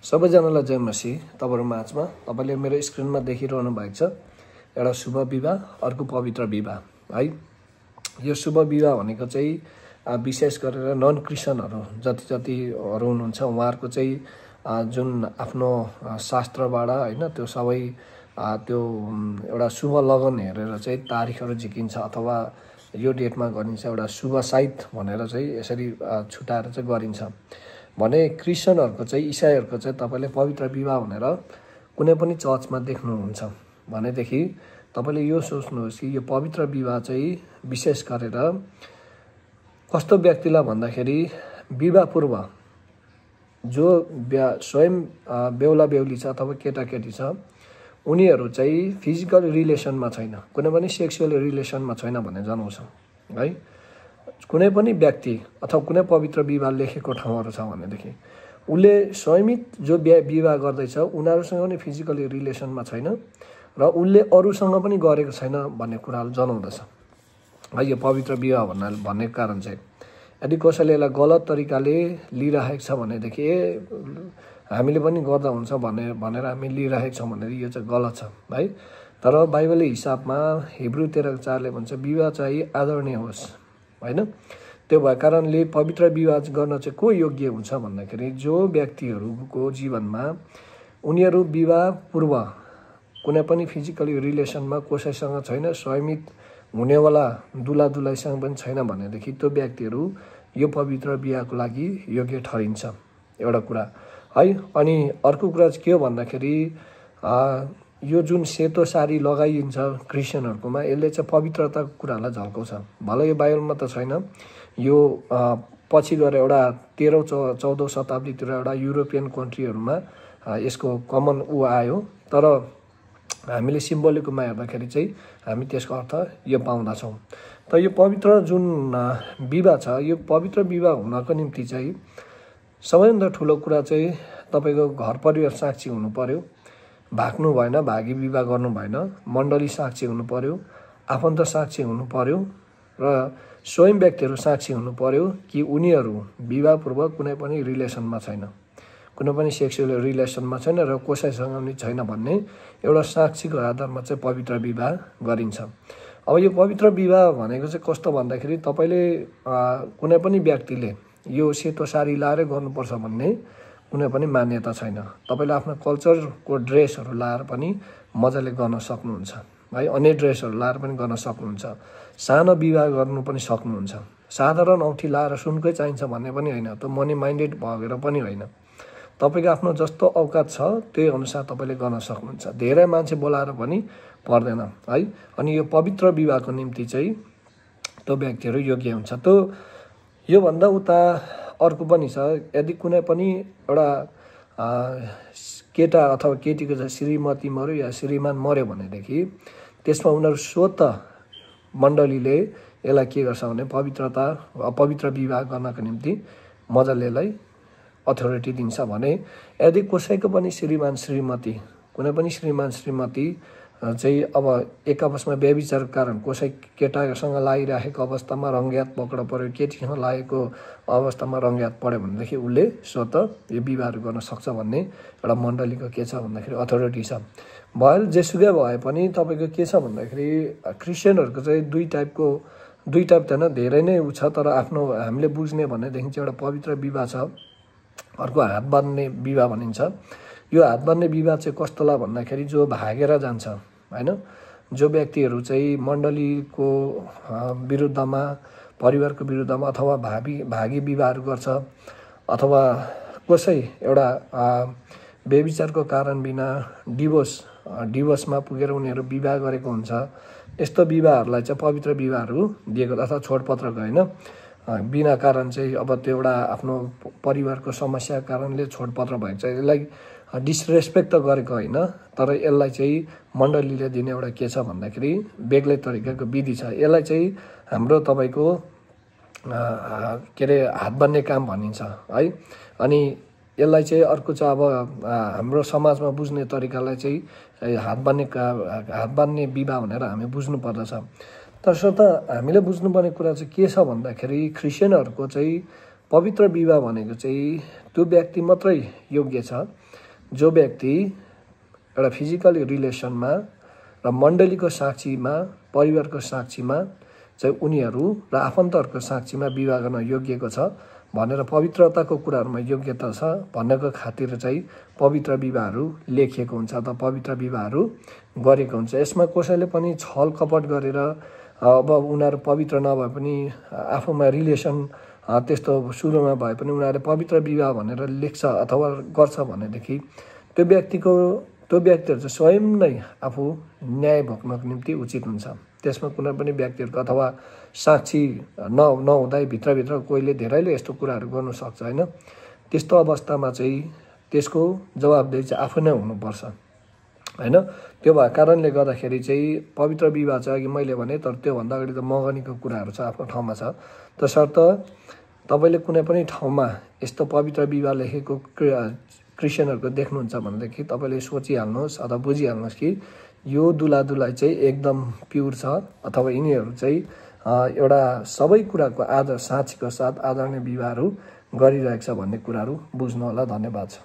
सबैजनालाई जय मसी। तपाईहरु माझमा तपाईले मेरो स्क्रिनमा देखिरहनु भएको छ एउटा शुभ विवाह, अर्को पवित्र विवाह है। यो शुभ विवाह भनेको चाहिँ विशेष गरेर नन क्रिस्चियनहरु जति हुनुहुन्छ उहाँहरुको चाहिँ जुन आफ्नो शास्त्रबाट हैन त्यो सबै त्यो एउटा शुभ लगन हेरेर चाहिँ तारिखहरु झिकिन्छ अथवा यो डेटमा गरिन्छ एउटा शुभ साइत भनेर चाहिँ यसरी छुटाएर चाहिँ गरिन्छ भने क्रिस्चियनहरुको चाहिँ ईसाईहरुको चाहिँ तपाईले पवित्र विवाह भनेर कुनै पनि चर्चमा देख्नुहुन्छ भनेदेखि तपाईले यो सोच्नुहोस् कि यो पवित्र विवाह चाहिँ विशेष गरेर कस्तो व्यक्तिलाई भन्दाखेरि विवाह पूर्व जो स्वयं बेहुला बेहुली छ अथवा केटाकेटी छ उनीहरु चाहिँ फिजिकल रिलेसनमा छैन, कुनै पनि सेक्सुअल रिलेसनमा छैन भन्ने जनाउँछ है। कुनै पनि व्यक्ति अथवा कुनै पवित्र विवाह लेखेको ठाउँहरु छ भनेदेखि उले स्वयमित जो विवाह गर्दै छ उनीहरुसँग पनि फिजिकल रिलेसनमा छैन र उले अरूसँग पनि गरेको छैन भन्ने कुराले जनाउँदछ है। यो पवित्र विवाह भन्ने कारण चाहिँ यदि कसैले यसलाई गलत तरिकाले लिइराखेको छ भनेदेखि हामीले पनि गर्दा हुन्छ भनेर हामी लिइराखेको छौं भनेर यो चाहिँ गलत छ है। तर बाइबलले हिसाबमा हिब्रू 13:4ले भन्छ विवाह चाहिँ आदरणीय होस् हैन। त्यो भएको कारणले पवित्र विवाह गर्न चाहिँ को योग्य हुन्छ भन्दाखेरि जो व्यक्तिहरुको जीवनमा उनीहरु विवाह पूर्व कुनै पनि फिजिकली रिलेसनमा कसैसँग छैन, स्वयमित हुनेवाला दुला दुलाईसँग पनि छैन भनेदेखि त्यो व्यक्तिहरु यो पवित्र विवाहको लागि योग्य ठहरिन्छ एउटा कुरा है। अनि अर्को कुरा चाहिँ के हो भन्दाखेरि यो जुन सेतो साडी लगाइन्छ क्रिस्चियनहरुकोमा यसले चाहिँ पवित्रताको कुरालाई झल्काउँछ। भले यो बाइबलमा त छैन, यो पछि गएर एउटा 13औं 14औं शताब्दीतिर एउटा युरोपियन कन्ट्रीहरुमा यसको कमन आयो। तर हामीले सिम्बोलिकमा हेर्दाखेरि चाहिँ हामी त्यसको अर्थ यो पाउँदछौं। त यो पवित्र जुन विवाह छ यो पवित्र विवाह हुनको निम्ति चाहिँ सबैभन्दा ठूलो कुरा चाहिँ तपाईको घर परिवार साक्षी हुनु पर्यो, भाग्नु भएन, भागी विवाह गर्नु भएन, मण्डली साक्षी हुनु पर्यो, आफन्त साक्षी हुनु पर्यो र स्वयं व्यक्तिहरु साक्षी हुनु पर्यो कि उनीहरु विवाह पूर्व कुनै पनि रिलेसनमा छैन, कुनै पनि सेक्सुअल रिलेसनमा छैन र कसैसँग पनि छैन भन्ने एउटा साक्षीको आधारमा चाहिँ पवित्र विवाह गरिन्छ। अब यो पवित्र विवाह भनेको चाहिँ कस्तो भन्दाखेरि तपाईले कुनै पनि व्यक्तिले यो सेतो साडी लाएर गर्नुपर्छ भन्ने कुनै पनि मान्यता छैन। तपाईले आफ्नो कल्चरको ड्रेसहरु लाएर पनि मजाले गर्न सक्नुहुन्छ है। अन्य ड्रेसहरु लाएर पनि गर्न सक्नुहुन्छ, सानो विवाह गर्नु पनि सक्नुहुन्छ। साधारण औठी लाएर सुनकै चाहिन्छ भन्ने पनि हैन, त मनी माइन्डेड भएर पनि हैन। तपाईको आफ्नो जस्तो औकात छ त्यही अनुसार तपाईले गर्न सक्नुहुन्छ, धेरै मान्छे बोलाएर पनि पर्दैन है। अनि यो पवित्र विवाहको निम्ति चाहिँ त्यो व्यक्तिहरु योग्य हुन्छ। त यो भन्दा उता अर्को पनि छ, यदि कुनै पनि एउटा केटा अथवा केटीको चाहिँ श्रीमती मर्यो या श्रीमान मर्यो भनेदेखि त्यसमा उनीहरु स्वत मण्डलीले यसलाई के गर्छ भने पवित्र विवाह गर्नको निम्ति मजाले यसलाई अथोरिटी दिन्छ। भने यदि कसैको पनि श्रीमान श्रीमती कुनै पनि श्रीमान श्रीमती चाहिँ अब एक आपसमा व्यभिचारको कारण कसै केटासँग लागिराखेको अवस्थामा रंगयात पक्रा पर्यो, केटीसँग लागेको अवस्थामा रंगयात पर्यो भनेदेखि उले स्वत यो विवाहहरु गर्न सक्छ भन्ने एउटा मण्डलीको के छ भन्दाखेरि अथोरिटी छ। भयल जेसुकै भए पनि तपाईको के छ भन्दाखेरि क्रिस्चियनहरुको चाहिँ दुई टाइप त हैन, धेरै नै छ। तर आफ्नो हामीले बुझ्ने भनेदेखि चाहिँ एउटा पवित्र विवाह छ, अर्को हात बान्ने विवाह भनिन्छ। यो हात बान्ने विवाह चाहिँ कस्तोलाई भन्दाखेरि जो भागेर जान्छ हैन, जो व्यक्तिहरु चाहिँ मण्डलीको विरुद्धमा परिवारको विरुद्धमा अथवा भागी विवाहहरु गर्छ अथवा कसै एउटा व्यभिचारको कारण बिना डिभोर्समा पुगेर उनीहरु विवाह गरेको हुन्छ, यस्तो विवाहहरुलाई चाहिँ पवित्र विवाहहरु दिएको अथवा छोडपत्रको हैन बिना कारण चाहिँ अब त्यो एउटा आफ्नो परिवारको समस्याको कारणले छोडपत्र भएको छ। यसलाई डिसरेस्पेक्ट त गरेको हैन, तर यसलाई चाहिँ मण्डलीले दिने एउटा के छ भन्दाखेरि बेग्लै तरिकाको विधि छ। यसलाई चाहिँ हाम्रो तपाईको के रे हात बान्ने काम भनिन्छ है। अनि यसलाई चाहिँ अर्को चाहिँ अब हाम्रो समाजमा बुझ्ने तरिकालाई चाहिँ हात बान्ने विवाह भनेर हामी बुझ्नु पर्दछ। तसर्थ हामीले बुझ्नुपर्ने कुरा चाहिँ के छ भन्दाखेरि क्रिस्चियनहरुको चाहिँ पवित्र विवाह भनेको चाहिँ त्यो व्यक्ति मात्रै योग्य छ जो व्यक्ति एउटा फिजिकल रिलेसनमा र मण्डलीको साक्षीमा परिवारको साक्षीमा चाहिँ उनीहरू र आफन्तहरूको साक्षीमा विवाह गर्न योग्यको छ भनेर पवित्रताको कुराहरूमा योग्यता छ भन्नको खातिर चाहिँ पवित्र विवाहहरू लेखिएको हुन्छ अथवा पवित्र विवाहहरू गरेको हुन्छ। यसमा कसैले पनि छल कपट गरेर अब उनीहरू पवित्र नभए पनि आफूमा रिलेसन त्यस्तो सुरुमा भए पनि उनीहरूले पवित्र विवाह भनेर लेख्छ अथवा गर्छ भनेदेखि त्यो व्यक्तिहरू चाहिँ स्वयं नै आफू न्याय भोग्नको निम्ति उचित हुन्छ। त्यसमा कुनै पनि व्यक्तिहरूको अथवा साक्षी नहुँदै भित्रभित्र कोहीले धेरैले यस्तो कुराहरू गर्नु सक्छ होइन। त्यस्तो अवस्थामा चाहिँ त्यसको जवाबदेही चाहिँ आफू नै हुनुपर्छ होइन। त्यो भएको कारणले गर्दाखेरि चाहिँ पवित्र विवाह चाहिँ अघि मैले भने, तर त्योभन्दा अगाडि त मगनीको कुराहरू चाहिँ आफ्नो ठाउँमा छ। तसर्थ तपाईँले कुनै पनि ठाउँमा यस्तो पवित्र विवाह लेखेको क्रिस्चियनहरूको देख्नुहुन्छ भनेदेखि तपाईँले सोचिहाल्नुहोस् अथवा बुझिहाल्नुहोस् कि यो दुलाई चाहिँ एकदम प्युर छ अथवा यिनीहरू चाहिँ एउटा सबै कुराको आदर साँचीको साथ आदरणीय विवाहहरू गरिरहेको छ भन्ने कुराहरू बुझ्नु होला। धन्यवाद छ।